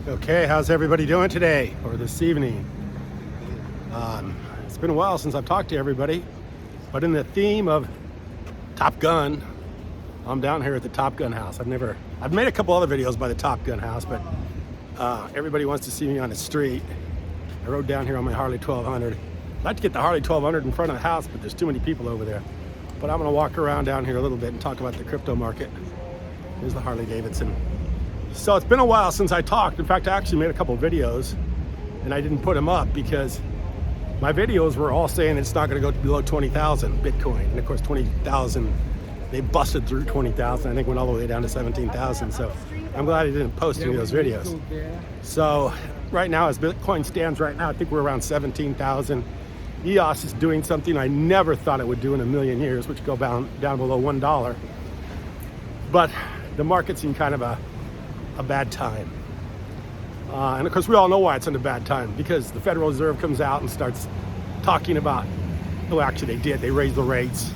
Okay, how's everybody doing today or this evening? It's been a while since I've talked to everybody, but in the theme of Top Gun, I'm down here at the Top Gun house. I've made a couple other videos by the Top Gun house, but everybody wants to see me on the street. I rode down here on my Harley 1200. I'd like to get the Harley 1200 in front of the house, but there's too many people over there. But I'm gonna walk around down here a little bit and talk about the crypto market. Here's the Harley Davidson. So it's been a while since I talked. In fact, I actually made a couple videos and I didn't put them up because my videos were all saying it's not going to go below 20,000 Bitcoin. And of course, 20,000, they busted through 20,000. I think went all the way down to 17,000. So I'm glad I didn't post any of those videos. So right now, as Bitcoin stands right now, I think we're around 17,000. EOS is doing something I never thought it would do in a million years, which go down below $1. But the market's in kind of a bad time. And of course, we all know why it's in a bad time, because the Federal Reserve comes out and starts talking about, well, actually they did, they raised the rates,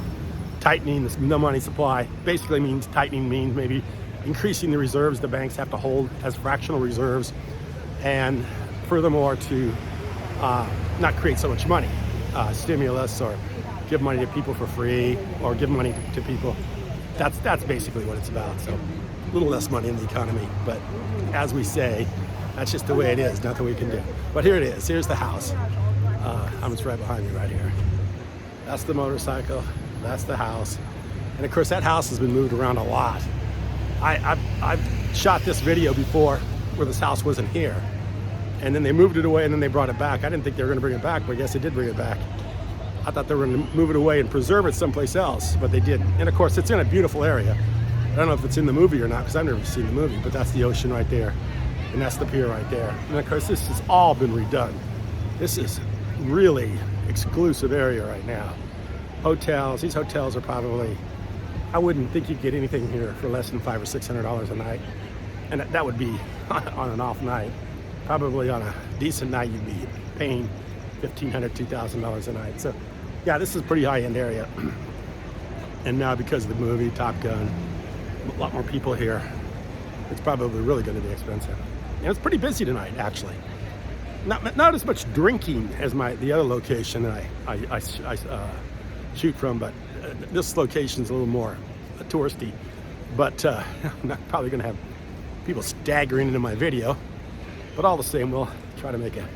tightening the money supply. Basically means tightening means maybe increasing the reserves the banks have to hold as fractional reserves, and furthermore to not create so much money, stimulus, or give money to people for free, or give money to people. That's basically what it's about. So a little less money in the economy, but as we say, that's just the way it is, nothing we can do. But here it is, here's the house. It's right behind me right here. That's the motorcycle, that's the house. And of course that house has been moved around a lot. I've shot this video before where this house wasn't here. And then they moved it away and then they brought it back. I didn't think they were gonna bring it back, but I guess they did bring it back. I thought they were gonna move it away and preserve it someplace else, but they didn't. And of course it's in a beautiful area. I don't know if it's in the movie or not, because I've never seen the movie, but that's the ocean right there. And that's the pier right there. And of course, this has all been redone. This is really exclusive area right now. Hotels, these hotels are probably, I wouldn't think you'd get anything here for less than $500 or $600 a night. And that would be on an off night. Probably on a decent night, you'd be paying $1,500, $2,000 a night. So yeah, this is a pretty high-end area. And now because of the movie, Top Gun, a lot more people here. It's probably really going to be expensive. And it's pretty busy tonight, actually. Not as much drinking as the other location that I shoot from, but this location's a little more touristy. But I'm not probably going to have people staggering into my video. But all the same, we'll try to make an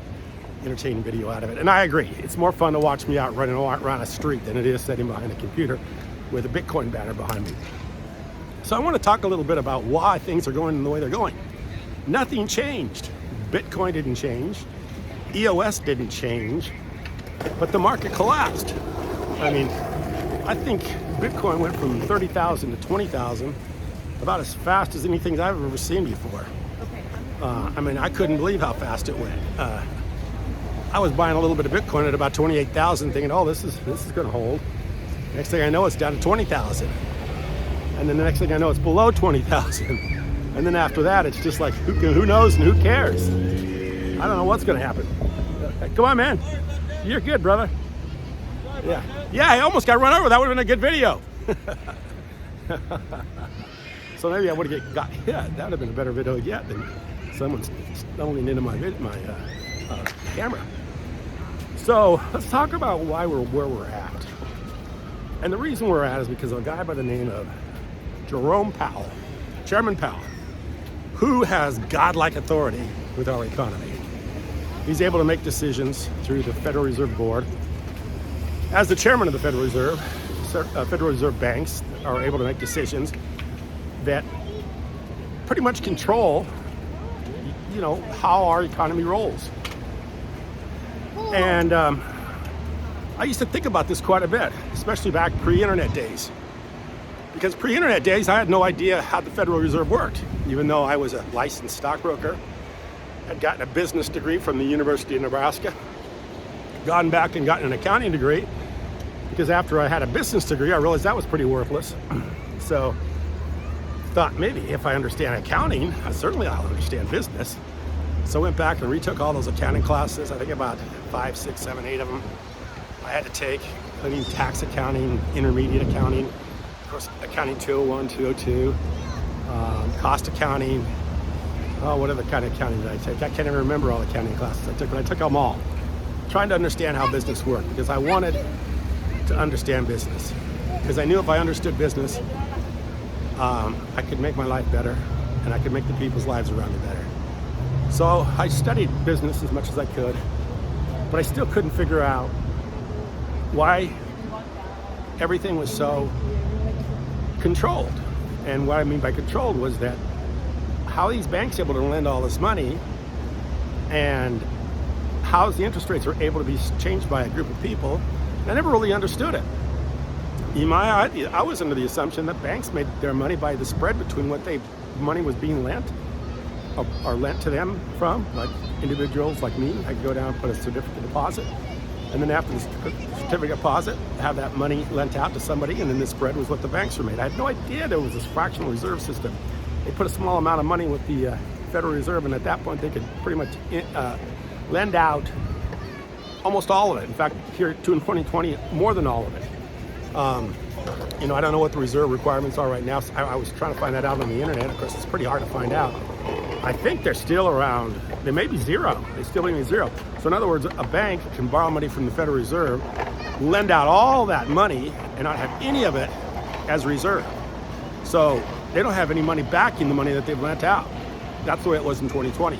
entertaining video out of it. And I agree, it's more fun to watch me out running around a street than it is sitting behind a computer with a Bitcoin banner behind me. So I want to talk a little bit about why things are going the way they're going. Nothing changed. Bitcoin didn't change. EOS didn't change. But the market collapsed. I mean, I think Bitcoin went from 30,000 to 20,000 about as fast as anything I've ever seen before. I mean, I couldn't believe how fast it went. I was buying a little bit of Bitcoin at about 28,000 thinking, oh, this is going to hold. Next thing I know, it's down to 20,000. And then the next thing I know, it's below 20,000. And then after that, it's just like, who knows and who cares? I don't know what's going to happen. Come on, man. You're good, brother. Yeah, I almost got run over. That would have been a good video. So maybe I would have got, yeah, that would have been a better video yet than someone stumbling into my camera. So let's talk about why where we're at. And the reason we're at is because of a guy by the name of Jerome Powell, Chairman Powell, who has godlike authority with our economy. He's able to make decisions through the Federal Reserve Board. As the chairman of the Federal Reserve banks are able to make decisions that pretty much control, how our economy rolls. And I used to think about this quite a bit, especially back pre-internet days. Because pre-internet days, I had no idea how the Federal Reserve worked, even though I was a licensed stockbroker, had gotten a business degree from the University of Nebraska, gone back and gotten an accounting degree, because after I had a business degree, I realized that was pretty worthless. So thought maybe if I understand accounting, certainly I'll understand business. So I went back and retook all those accounting classes, I think about 5, 6, 7, 8 of them I had to take, including tax accounting, intermediate accounting, of course, accounting 201, 202, cost accounting, oh, what other kind of accounting did I take? I can't even remember all the accounting classes I took, but I took them all. Trying to understand how business worked, because I wanted to understand business. Because I knew if I understood business, I could make my life better, and I could make the people's lives around me better. So I studied business as much as I could, but I still couldn't figure out why everything was so controlled. And what I mean by controlled was that how these banks able to lend all this money, and how the interest rates are able to be changed by a group of people. I never really understood it. I was under the assumption that banks made their money by the spread between what money was being lent or lent to them from, like individuals like me. I could go down and put a certificate deposit, and then after the certificate deposit, have that money lent out to somebody, and then the spread was what the banks were made. I had no idea there was this fractional reserve system. They put a small amount of money with the Federal Reserve, and at that point they could pretty much lend out almost all of it. In fact, here in 2020, more than all of it. I don't know what the reserve requirements are right now. So I was trying to find that out on the internet. Of course, it's pretty hard to find out. I think they're still around. They may be zero. They still may be zero. So in other words, a bank can borrow money from the Federal Reserve, lend out all that money, and not have any of it as reserve. So they don't have any money backing the money that they've lent out. That's the way it was in 2020.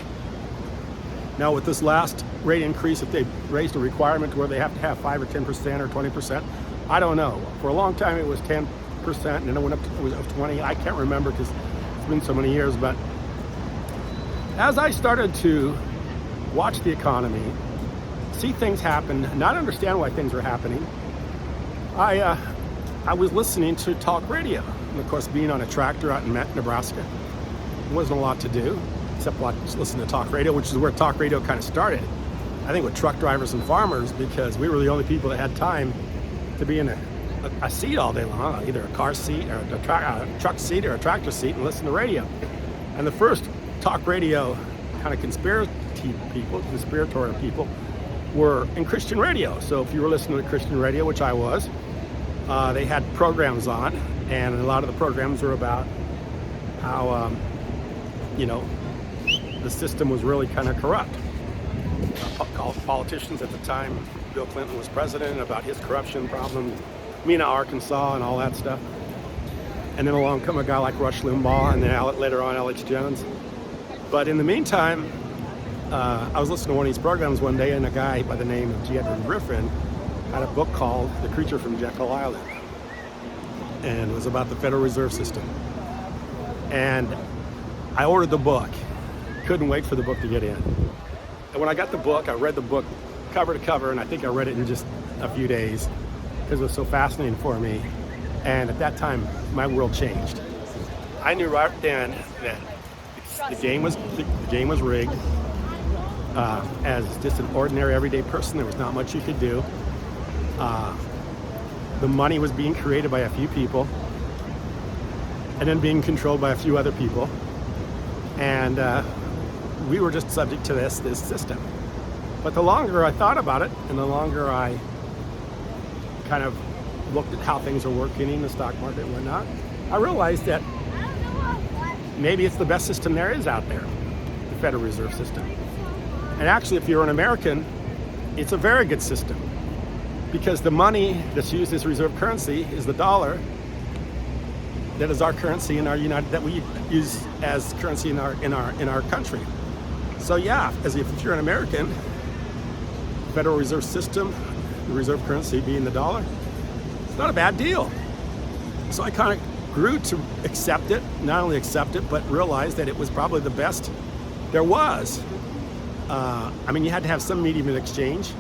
Now with this last rate increase, if they raised a requirement to where they have to have 5 or 10% or 20%, I don't know. For a long time it was 10%, and then it went up to, it was 20. I can't remember because it's been so many years. But as I started to watch the economy, see things happen, not understand why things were happening, I was listening to talk radio. And of course, being on a tractor out in Nebraska, there wasn't a lot to do except listen to talk radio, which is where talk radio kind of started. I think with truck drivers and farmers, because we were the only people that had time to be in a seat all day long, either a car seat or a truck seat or a tractor seat, and listen to radio. And the first talk radio kind of conspiratorial people were in Christian radio. So if you were listening to Christian radio, which I was, they had programs on, and a lot of the programs were about how the system was really kind of corrupt. Politicians at the time, Bill Clinton was president, about his corruption problem, Mena, Arkansas, and all that stuff. And then along come a guy like Rush Limbaugh, and then later on Alex Jones. But in the meantime, I was listening to one of these programs one day, and a guy by the name of G. Edward Griffin had a book called The Creature from Jekyll Island. And it was about the Federal Reserve System. And I ordered the book. Couldn't wait for the book to get in. And when I got the book, I read the book cover to cover, and I think I read it in just a few days because it was so fascinating for me. And at that time, my world changed. I knew right then that the game was rigged. As just an ordinary, everyday person, there was not much you could do. The money was being created by a few people, and then being controlled by a few other people. And we were just subject to this system. But the longer I thought about it, and the longer I kind of looked at how things are working in the stock market and whatnot, I realized that maybe it's the best system there is out there, the Federal Reserve System. And actually, if you're an American, it's a very good system, because the money that's used as reserve currency is the dollar. That is our currency in our that we use as currency in our country. So yeah, as if you're an American, Federal Reserve System, the reserve currency being the dollar, it's not a bad deal. So I kind of grew to accept it, not only accept it, but realize that it was probably the best there was. You had to have some medium of exchange,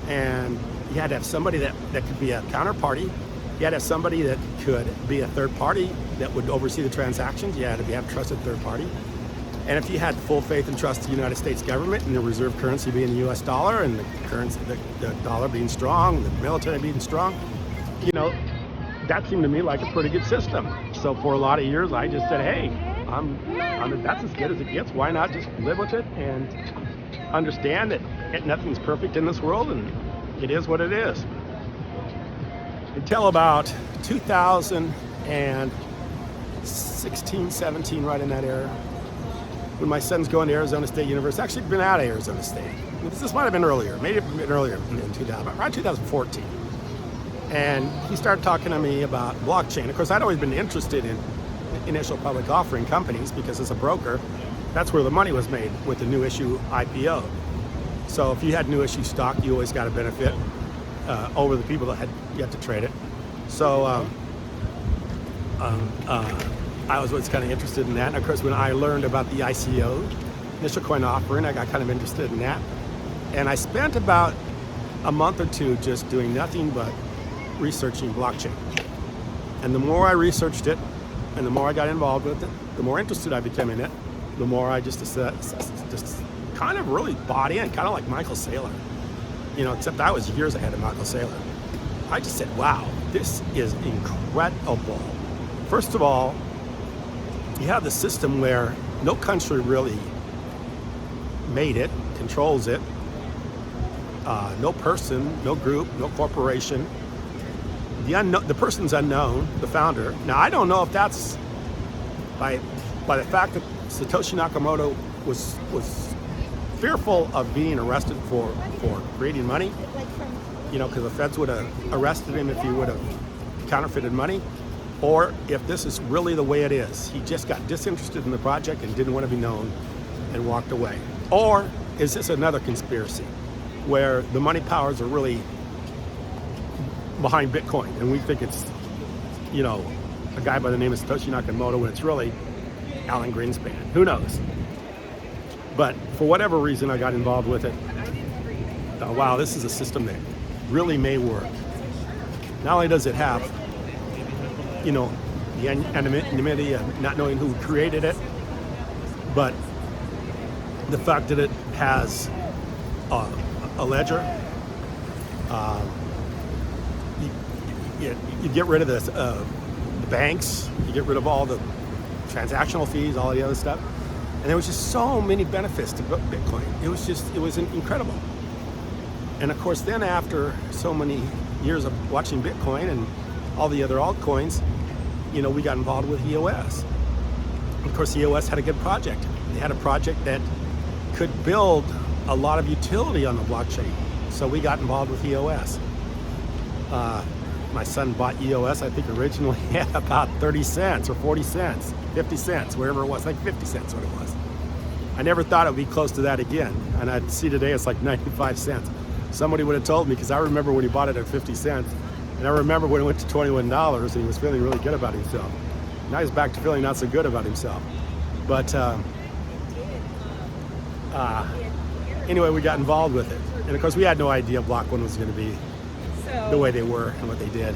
and you had to have somebody that could be a counterparty. You had to have somebody that could be a third party that would oversee the transactions. You had to have a trusted third party. And if you had full faith and trust in the United States government, and the reserve currency being the US dollar, and the dollar being strong, and the military being strong, that seemed to me like a pretty good system. So for a lot of years, I just said, hey, that's as good as it gets. Why not just live with it and understand that nothing's perfect in this world, and it is what it is. Until about 2016, 17, right in that era, when my son's going to Arizona State University. Actually, been out of Arizona State. This might have been earlier, maybe it been earlier in 2000, around 2014. And he started talking to me about blockchain. Of course, I'd always been interested in initial public offering companies because as a broker, that's where the money was made with the new issue IPO. So if you had new issue stock, you always got a benefit over the people that had yet to trade it. So I was always kind of interested in that. And of course, when I learned about the ICO, initial coin offering, I got kind of interested in that. And I spent about a month or two just doing nothing but researching blockchain. And the more I researched it, and the more I got involved with it, the more interested I became in it, the more I just kind of really bought in, kind of like Michael Saylor. You know, except I was years ahead of Michael Saylor. I just said, wow, this is incredible. First of all, you have the system where no country really made it, controls it. No person, no group, no corporation. The person's unknown, the founder. Now, I don't know if that's by the fact that Satoshi Nakamoto was fearful of being arrested for creating money, you know, because the feds would have arrested him if he would have counterfeited money, or if this is really the way it is. He just got disinterested in the project and didn't want to be known and walked away. Or is this another conspiracy where the money powers are really behind Bitcoin and we think it's, you know, a guy by the name of Satoshi Nakamoto when it's really Alan Greenspan? Who knows? But for whatever reason, I got involved with it. Wow, this is a system that really may work. Not only does it have, you know, the anonymity of not knowing who created it, but the fact that it has a ledger. You get rid of the banks, you get rid of all the transactional fees, all the other stuff. And there was just so many benefits to Bitcoin. It was incredible. And of course, then after so many years of watching Bitcoin and all the other altcoins, you know, we got involved with EOS. Of course, EOS had a good project. They had a project that could build a lot of utility on the blockchain. So we got involved with EOS. My son bought EOS, I think originally at about 30 cents or 40 cents, 50 cents, wherever it was, like 50 cents what it was. I never thought it would be close to that again. And I'd see today it's like 95 cents. Somebody would have told me, because I remember when he bought it at 50 cents, and I remember when it went to $21 and he was feeling really good about himself. Now he's back to feeling not so good about himself. But anyway, we got involved with it. And of course, we had no idea Block One was going to be the way they were and what they did.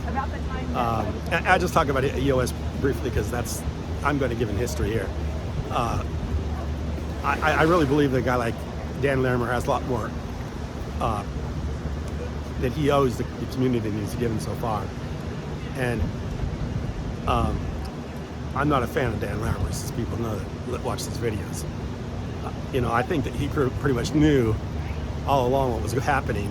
I'll just talk about EOS briefly because I'm going to give in history here. I really believe that a guy like Dan Larimer has a lot more that he owes the community that he's given so far. And I'm not a fan of Dan Larimer, as people know that watch these videos. You know, I think that he pretty much knew all along what was happening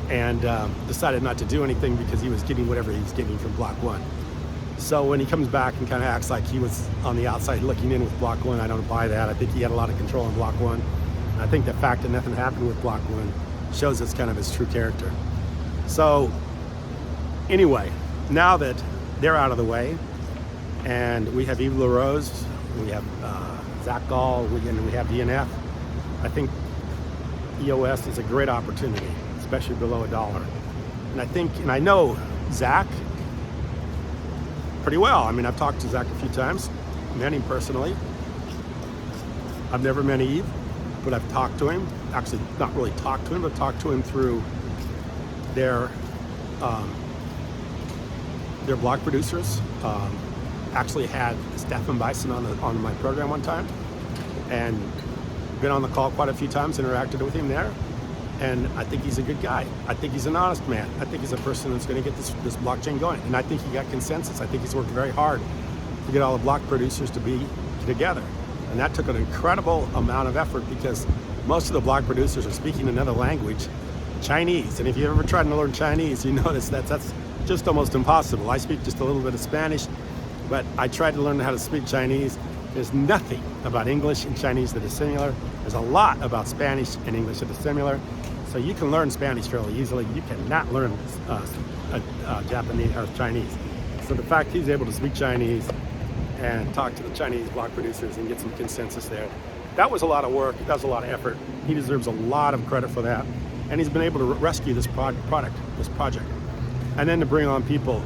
and decided not to do anything because he was getting whatever he was getting from Block One. So when he comes back and kind of acts like he was on the outside looking in with Block One, I don't buy that. I think he had a lot of control in Block One. And I think the fact that nothing happened with Block One shows us kind of his true character. So anyway, now that they're out of the way, and we have Yves LaRose, we have Zach Gall, and we have DNF, I think EOS is a great opportunity, especially below $1. And I know Zach pretty well. I mean, I've talked to Zach a few times, met him personally. I've never met Yves, but I've talked to him. Actually, not really talked to him, but talked to him through their blog producers. Actually had Stefan Bison on my program one time, and been on the call quite a few times, interacted with him there. And I think he's a good guy. I think he's an honest man. I think he's a person that's going to get this blockchain going. And I think he got consensus. I think he's worked very hard to get all the block producers to be together. And that took an incredible amount of effort because most of the block producers are speaking another language, Chinese. And if you ever tried to learn Chinese, you notice that's just almost impossible. I speak just a little bit of Spanish, but I tried to learn how to speak Chinese, There's nothing about English and Chinese that is similar. There's a lot about Spanish and English that is similar. So you can learn Spanish fairly easily. You cannot learn Japanese or Chinese. So the fact he's able to speak Chinese and talk to the Chinese block producers and get some consensus there, that was a lot of work. That was a lot of effort. He deserves a lot of credit for that. And he's been able to rescue this project. And then to bring on people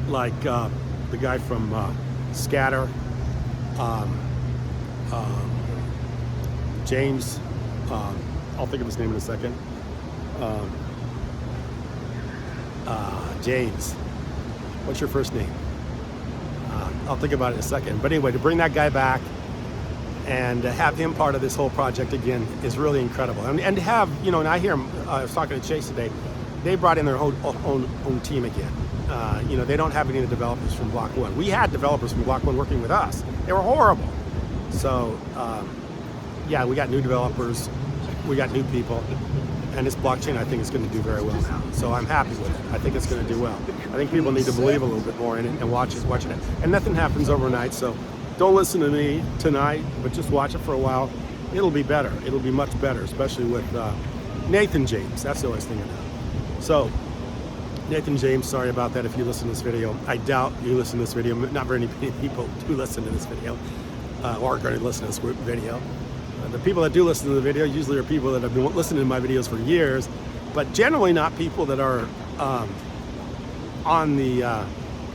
like the guy from Scatter, James, I'll think of his name in a second. James, what's your first name? I'll think about it in a second. But anyway, to bring that guy back and to have him part of this whole project again is really incredible. And to have, you know, and I hear him, I was talking to Chase today, they brought in their own team again. You know, they don't have any of the developers from Block 1. We had developers from Block 1 working with us. They were horrible. So, yeah, we got new developers, we got new people, and this blockchain, I think, is going to do very well now. So I'm happy with it. I think it's going to do well. I think people need to believe a little bit more in it and watch it. And nothing happens overnight, so don't listen to me tonight, but just watch it for a while. It'll be better. It'll be much better, especially with Nathan James. That's the always thing I know. So, Nathan James, sorry about that if you listen to this video. I doubt you listen to this video. Not very many people do listen to this video, or are going to listen to this video. The people that do listen to the video usually are people that have been listening to my videos for years, but generally not people that are on the,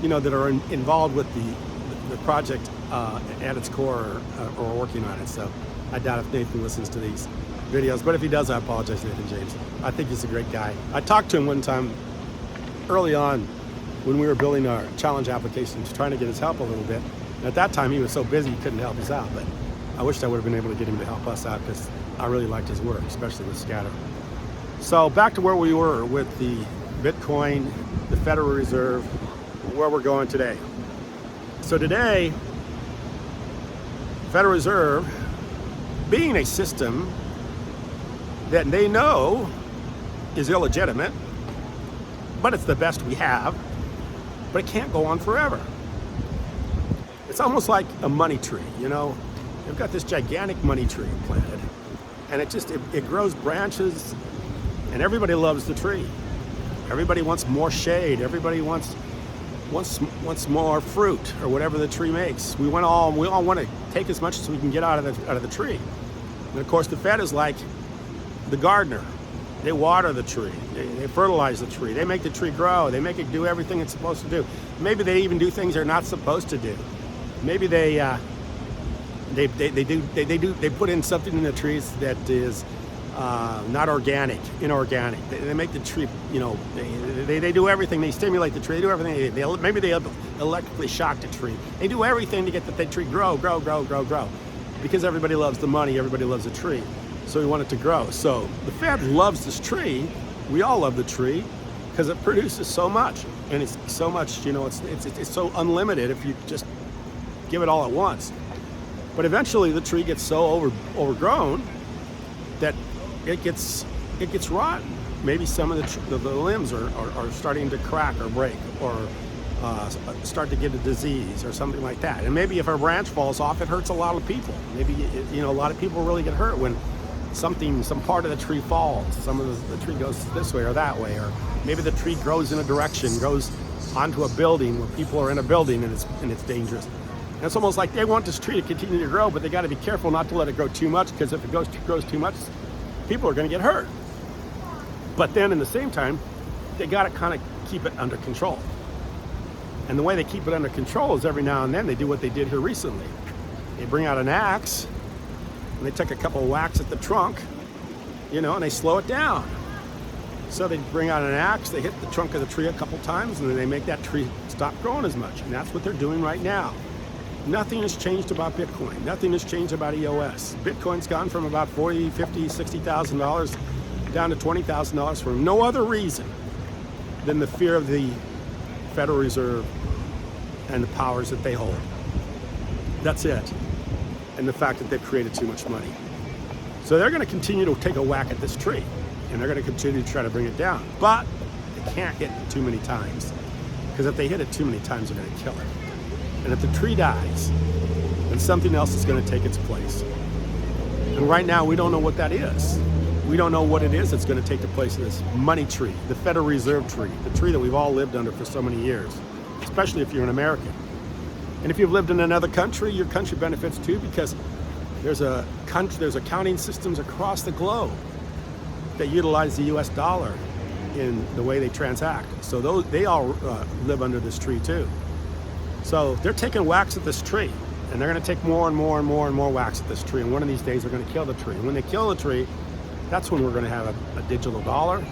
you know, that are involved with the project at its core or working on it. So I doubt if Nathan listens to these videos, but if he does, I apologize, Nathan James. I think he's a great guy. I talked to him one time early on when we were building our challenge applications, trying to get his help a little bit. And at that time, he was so busy he couldn't help us out, but I wished I would have been able to get him to help us out because I really liked his work, especially with Scatter. So back to where we were with the Bitcoin, the Federal Reserve, where we're going today. So today, Federal Reserve, being a system that they know is illegitimate, but it's the best we have, but it can't go on forever. It's almost like a money tree, you know? They've got this gigantic money tree planted, and it grows branches, and everybody loves the tree. Everybody wants more shade. Everybody wants more fruit or whatever the tree makes. We all want to take as much as we can get out of the tree. And of course, the Fed is like the gardener. They water the tree. They fertilize the tree. They make the tree grow. They make it do everything it's supposed to do. Maybe they even do things they're not supposed to do. Maybe they put in something in the trees that is not organic, inorganic. They make the tree, you know, they do everything. They stimulate the tree. They do everything. Maybe they electrically shock the tree. They do everything to get the tree grow. Because everybody loves the money. Everybody loves the tree. So we want it to grow. So the Fed loves this tree. We all love the tree because it produces so much, and it's so much. You know, it's so unlimited if you just give it all at once. But eventually, the tree gets so overgrown that it gets rotten. Maybe some of the limbs are starting to crack or break or start to get a disease or something like that. And maybe if a branch falls off, it hurts a lot of people. Maybe you know, a lot of people really get hurt when some part of the tree falls. Some of the tree goes this way or that way, or maybe the tree grows in a direction, goes onto a building where people are in a building and it's dangerous. And it's almost like they want this tree to continue to grow, but they got to be careful not to let it grow too much, because if it grows too much, people are going to get hurt. But then, in the same time, they got to kind of keep it under control. And the way they keep it under control is every now and then they do what they did here recently. They bring out an axe, and they take a couple of whacks at the trunk, you know, and they slow it down. So they bring out an axe, they hit the trunk of the tree a couple times, and then they make that tree stop growing as much. And that's what they're doing right now. Nothing has changed about Bitcoin. Nothing has changed about EOS. Bitcoin's gone from about $40,000, $50,000, $60,000 down to $20,000 for no other reason than the fear of the Federal Reserve and the powers that they hold. That's it. And the fact that they've created too much money. So they're going to continue to take a whack at this tree, and they're going to continue to try to bring it down. But they can't hit it too many times, because if they hit it too many times, they're going to kill it. And if the tree dies, and something else is going to take its place. And right now, we don't know what that is. We don't know what it is that's going to take the place of this money tree, the Federal Reserve tree, the tree that we've all lived under for so many years, especially if you're an American. And if you've lived in another country, your country benefits too, because there's accounting systems across the globe that utilize the US dollar in the way they transact. So they all live under this tree too. So they're taking whacks at this tree, and they're going to take more and more and more and more whacks at this tree. And one of these days, they're going to kill the tree. And when they kill the tree, that's when we're going to have a digital dollar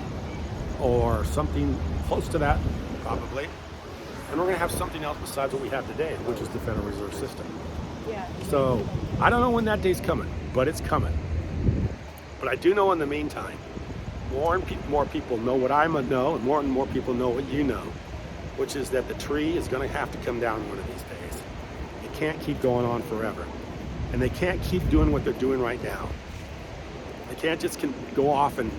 or something close to that, probably. And we're going to have something else besides what we have today, which is the Federal Reserve System. So I don't know when that day's coming, but it's coming. But I do know in the meantime, more and more people know what I know, and more people know what you know, which is that the tree is going to have to come down one of these days. It can't keep going on forever. And they can't keep doing what they're doing right now. They can't just go off and,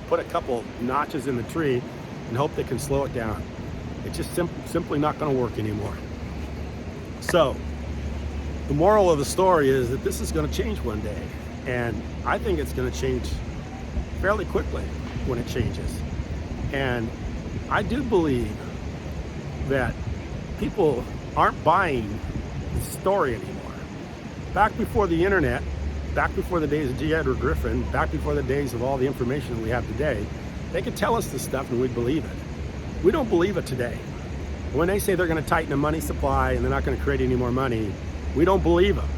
put a couple notches in the tree and hope they can slow it down. It's just simply not going to work anymore. So the moral of the story is that this is going to change one day. And I think it's going to change fairly quickly when it changes. And I do believe that people aren't buying the story anymore. Back before the internet, back before the days of G. Edward Griffin, back before the days of all the information that we have today, they could tell us this stuff and we'd believe it. We don't believe it today. When they say they're going to tighten the money supply and they're not going to create any more money, we don't believe them.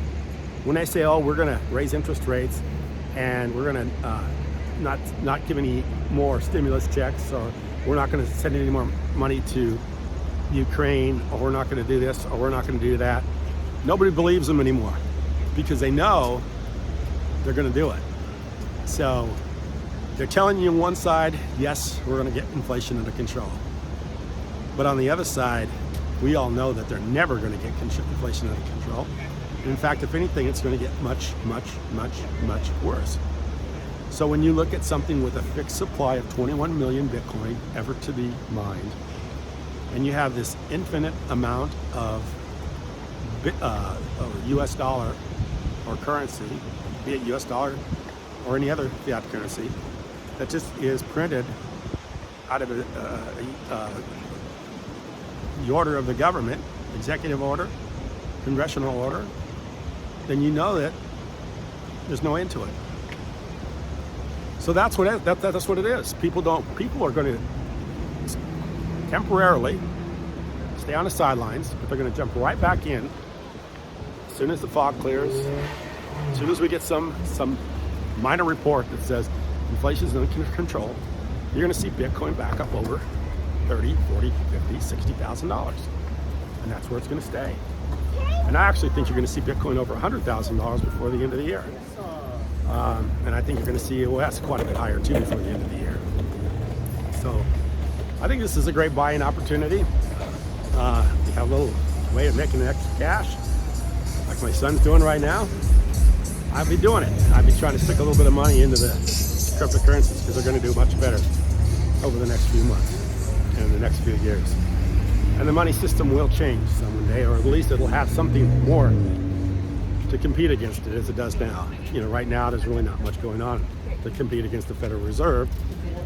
When they say, oh, we're going to raise interest rates and we're going to not give any more stimulus checks, or we're not going to send any more money to Ukraine, or we're not going to do this, or we're not going to do that, nobody believes them anymore because they know they're going to do it. So they're telling you on one side, yes, we're going to get inflation under control. But on the other side, we all know that they're never going to get inflation under control. And in fact, if anything, it's going to get much, much, much, much worse. So when you look at something with a fixed supply of 21 million Bitcoin ever to be mined, and you have this infinite amount of US dollar or currency, be it US dollar or any other fiat currency, that just is printed out of the order of the government, executive order, congressional order, then you know that there's no end to it. So that's what it is. People are going to temporarily stay on the sidelines, but they're going to jump right back in as soon as the fog clears, as soon as we get some minor report that says inflation is under control. You're going to see Bitcoin back up over $30, $40, $50, $60,000, and that's where it's going to stay. And I actually think you're going to see Bitcoin over $100,000 before the end of the year. And I think you're going to see EOS quite a bit higher too before the end of the year. So I think this is a great buying opportunity. You have a little way of making extra cash, like my son's doing right now. I'd be doing it. I'd be trying to stick a little bit of money into the cryptocurrencies because they're going to do much better over the next few months and the next few years. And the money system will change some day, or at least it'll have something more to compete against it as it does now. Right now there's really not much going on to compete against the Federal Reserve,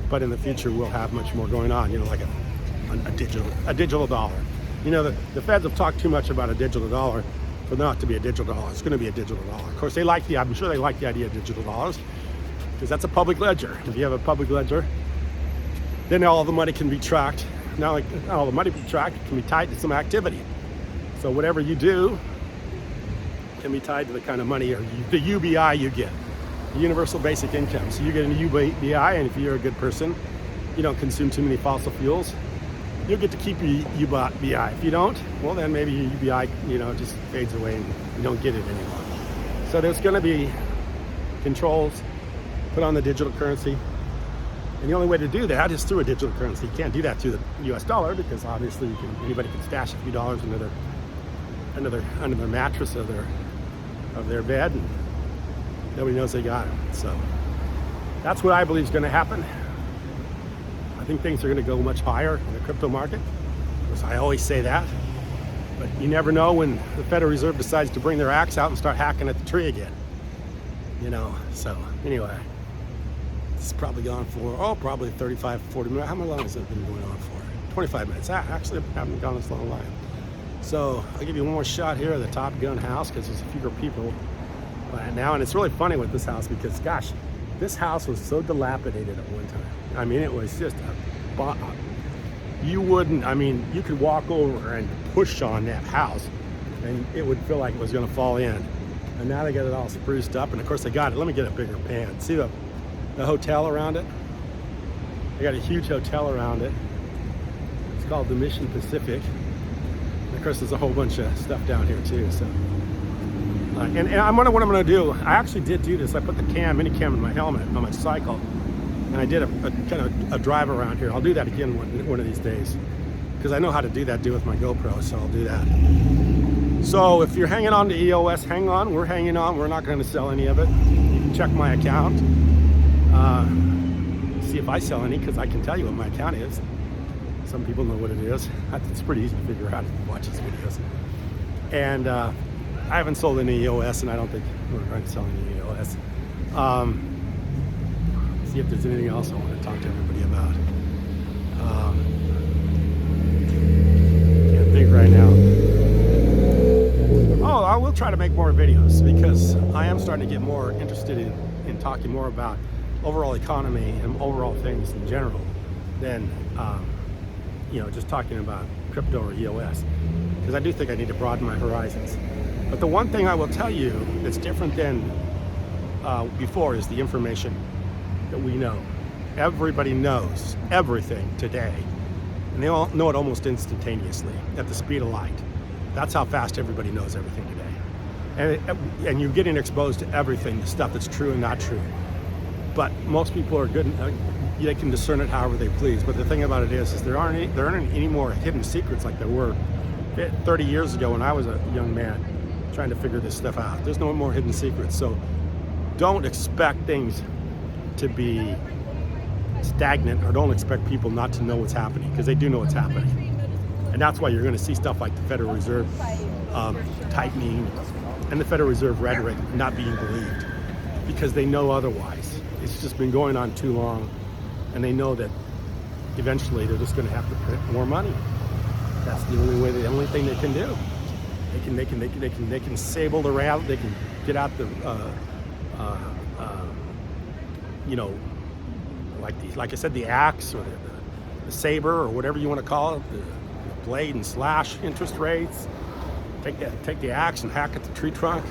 but in the future we'll have much more going on. Like a digital dollar. The Feds have talked too much about a digital dollar for there not to be a digital dollar. It's going to be a digital dollar. Of course, I'm sure they like the idea of digital dollars because that's a public ledger. If you have a public ledger, then all the money can be tracked. Not all the money can be tracked, it can be tied to some activity. So whatever you do can be tied to the kind of money or the UBI you get, the universal basic income. So you get a UBI, and if you're a good person, you don't consume too many fossil fuels, you'll get to keep your UBI. If you don't, well then maybe your UBI, just fades away and you don't get it anymore. So there's going to be controls put on the digital currency. And the only way to do that is through a digital currency. You can't do that through the US dollar because obviously anybody can stash a few dollars under their mattress of their bed and nobody knows they got it. So that's what I believe is going to happen. I think things are going to go much higher in the crypto market. Of course, I always say that. But you never know when the Federal Reserve decides to bring their axe out and start hacking at the tree again. You know, so anyway, it's probably gone for, probably 35, 40 minutes. How long has it been going on for? 25 minutes. Actually, I haven't gone this long line. So I'll give you one more shot here of the Top Gun house because there's fewer people by it now. And it's really funny with this house because, gosh, this house was so dilapidated at one time. I mean, it was just you could walk over and push on that house and it would feel like it was going to fall in. And now they got it all spruced up. And of course they got it. Let me get a bigger pan. See the hotel around it? They got a huge hotel around it. It's called the Mission Pacific. And of course there's a whole bunch of stuff down here too. So, and I wonder what I'm going to do. I actually did do this. I put the mini cam in my helmet on my cycle, and I did a kind of a drive around here. I'll do that again one of these days because I know how to do that with my GoPro. So I'll do that. So if you're hanging on to EOS, hang on. We're hanging on. We're not going to sell any of it. You can check my account. See if I sell any, because I can tell you what my account is. Some people know what it is. It's pretty easy to figure out if you watch these videos. And I haven't sold any EOS, and I don't think we're going to sell any EOS. See if there's anything else I want to talk to everybody about. Can't think right now. Oh, I will try to make more videos because I am starting to get more interested in talking more about overall economy and overall things in general than just talking about crypto or EOS, because I do think I need to broaden my horizons. But the one thing I will tell you that's different than before is the information that we know. Everybody knows everything today, and they all know it almost instantaneously at the speed of light. That's how fast everybody knows everything today. And you're getting exposed to everything, the stuff that's true and not true. But most people are good, they can discern it however they please. But the thing about it is there aren't any more hidden secrets like there were 30 years ago when I was a young man trying to figure this stuff out. There's no more hidden secrets. So don't expect things to be stagnant, or don't expect people not to know what's happening, because they do know what's happening. And that's why you're going to see stuff like the Federal Reserve tightening and the Federal Reserve rhetoric not being believed, because they know otherwise. It's just been going on too long, and they know that eventually they're just going to have to print more money. That's the only thing they can do. They can sable the route. They can get out the like I said, the axe or the saber or whatever you want to call it, the blade and slash interest rates. Take the axe and hack at the tree trunk,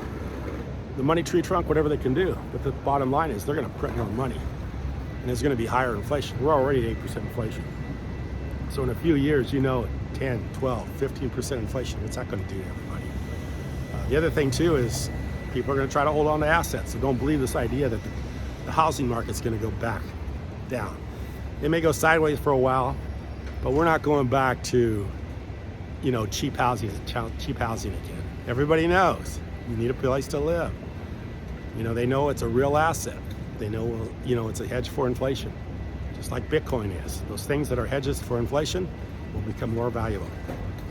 the money tree trunk, whatever they can do. But the bottom line is they're going to print more money, and there's going to be higher inflation. We're already at 8% inflation. So in a few years, 10, 12, 15% inflation, what's that going to do to everybody? The other thing too is people are going to try to hold on to assets. So don't believe this idea that the housing market's going to go back down. It may go sideways for a while, but we're not going back to cheap housing again. Everybody knows you need a place to live. They know it's a real asset. They know, it's a hedge for inflation, just like Bitcoin is. Those things that are hedges for inflation will become more valuable.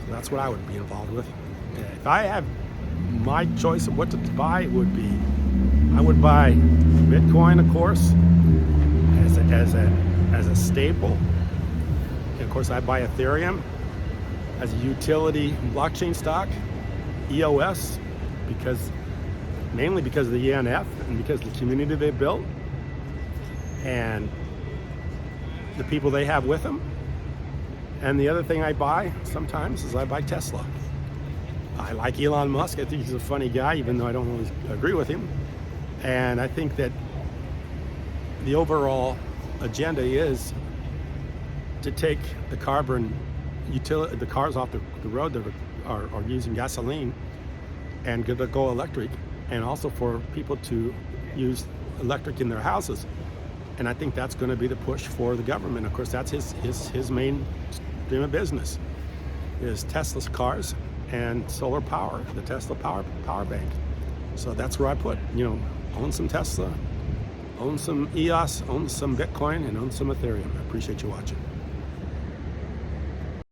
So that's what I would be involved with. If I had my choice of what to buy, I would buy Bitcoin, of course, as a staple. And of course, I buy Ethereum as a utility blockchain stock, EOS, mainly because of the ENF and because of the community they built and the people they have with them. And the other thing I buy sometimes is I buy Tesla. I like Elon Musk. I think he's a funny guy, even though I don't always agree with him. And I think that the overall agenda is to take the the cars off the road that are using gasoline and go electric, and also for people to use electric in their houses. And I think that's going to be the push for the government. Of course, that's his main stream of business is Tesla's cars and solar power, the Tesla power bank. So that's where I put, own some Tesla, own some EOS, own some Bitcoin, and own some Ethereum. I appreciate you watching.